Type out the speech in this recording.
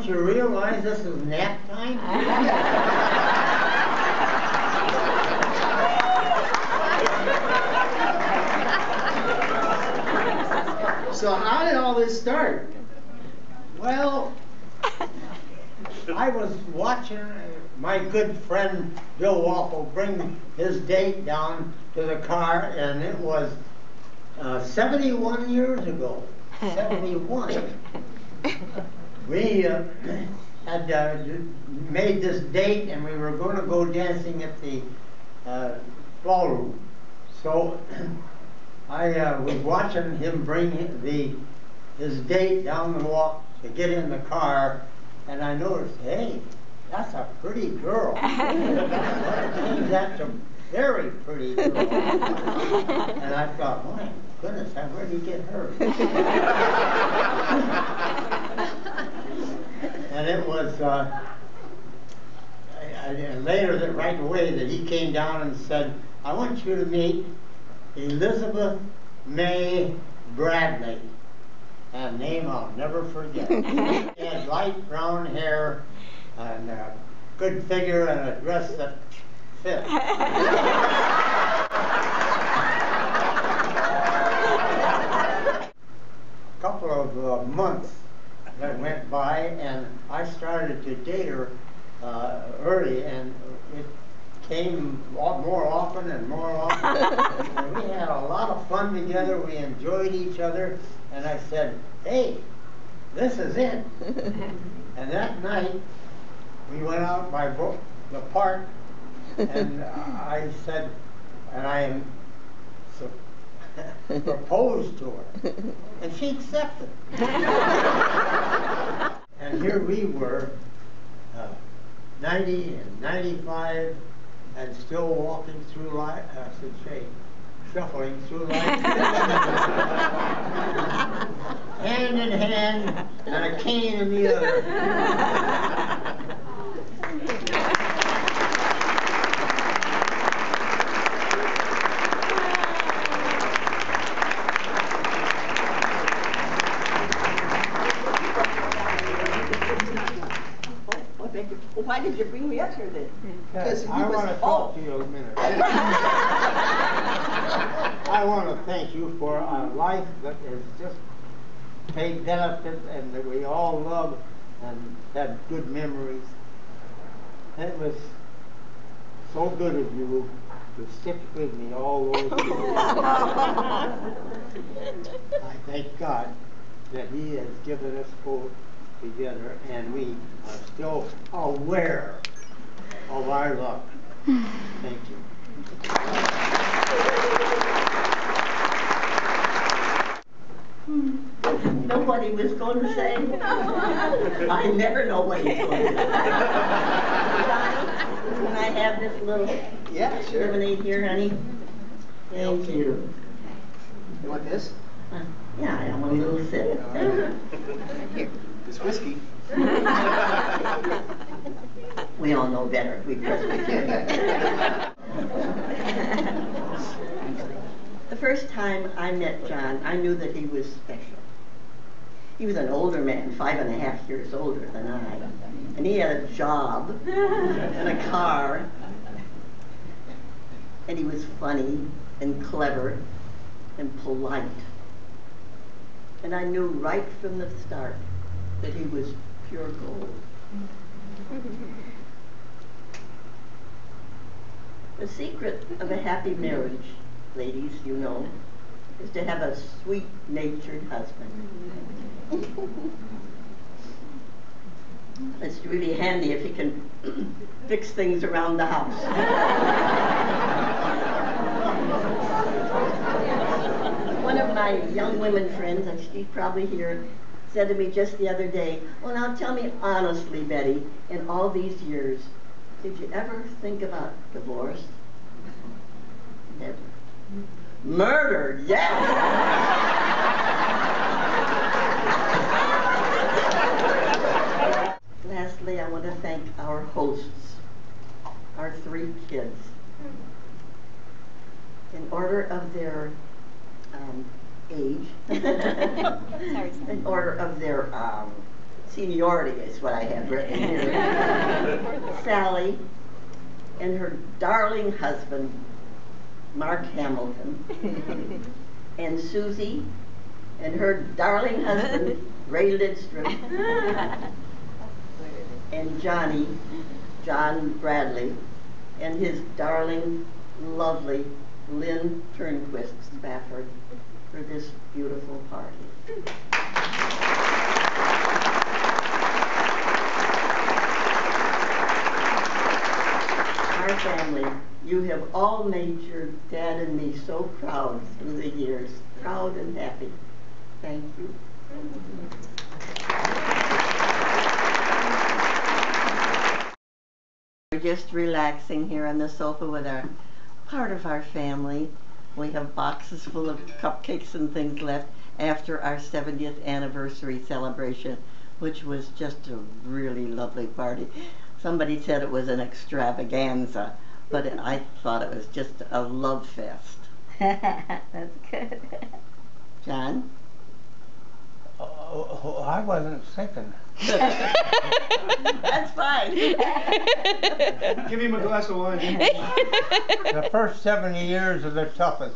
Don't you realize this is nap time? So how did all this start? Well, I was watching my good friend Bill Waffle bring his date down to the car, and it was 71 years ago. 71. We had made this date, and we were going to go dancing at the ballroom. So I was watching him bring his date down the walk to get in the car, and I noticed, hey, that's a pretty girl. That's a very pretty girl. And I thought, my goodness, where did he get her? And it was later, right away, that he came down and said, I want you to meet Elizabeth May Bradley. A name I'll never forget. He had light brown hair and a good figure and a dress that fit. A couple of months that went by, and I started to date her early, and it came more often and more often. And we had a lot of fun together. We enjoyed each other, and I said, hey, this is it. And that night, we went out by the park, and I said, and I proposed to her, and she accepted. And here we were, 90 and 95, and still walking through life, shuffling through life, hand in hand, and a cane in the other. Why did you bring me up here then? Because I want to talk to you a minute. I want to thank you for a life that has just paid benefit and that we all love and had good memories. It was so good of you to stick with me all those years. I thank God that He has given us both together, and we are still aware of our love. Thank you. Nobody was going to say. I never know what he's going to say. Can I have this little lemonade here, honey? Thank you. You want this? Yeah, I want a little sip. Here. It's whiskey. We all know better. We Presbyterian. The first time I met John, I knew that he was special. He was an older man, 5.5 years older than I. And he had a job and a car. And he was funny and clever and polite. And I knew right from the start that he was pure gold. The secret of a happy marriage, ladies, you know, is to have a sweet-natured husband. It's really handy if he can fix things around the house. One of my young women friends, and she's probably here, said to me just the other day, well, now tell me honestly, Betty, in all these years, did you ever think about divorce? Never. Murder, yes! Lastly, I want to thank our hosts, our 3 kids. In order of their age, in order of their seniority is what I have written here. Sally and her darling husband, Mark Hamilton, and Susie and her darling husband, Ray Lidstrom, and Johnny, John Bradley, and his darling, lovely Lynn Turnquist Spafford for this beautiful party. Our family, you have all made your dad and me so proud through the years, proud and happy. Thank you. We're just relaxing here on the sofa with our part of our family. We have boxes full of cupcakes and things left after our 70th anniversary celebration, which was just a really lovely party. Somebody said it was an extravaganza, but I thought it was just a love fest. That's good. John? Oh, I wasn't thinking. That's fine. Give him a glass of wine. The first 70 years are the toughest.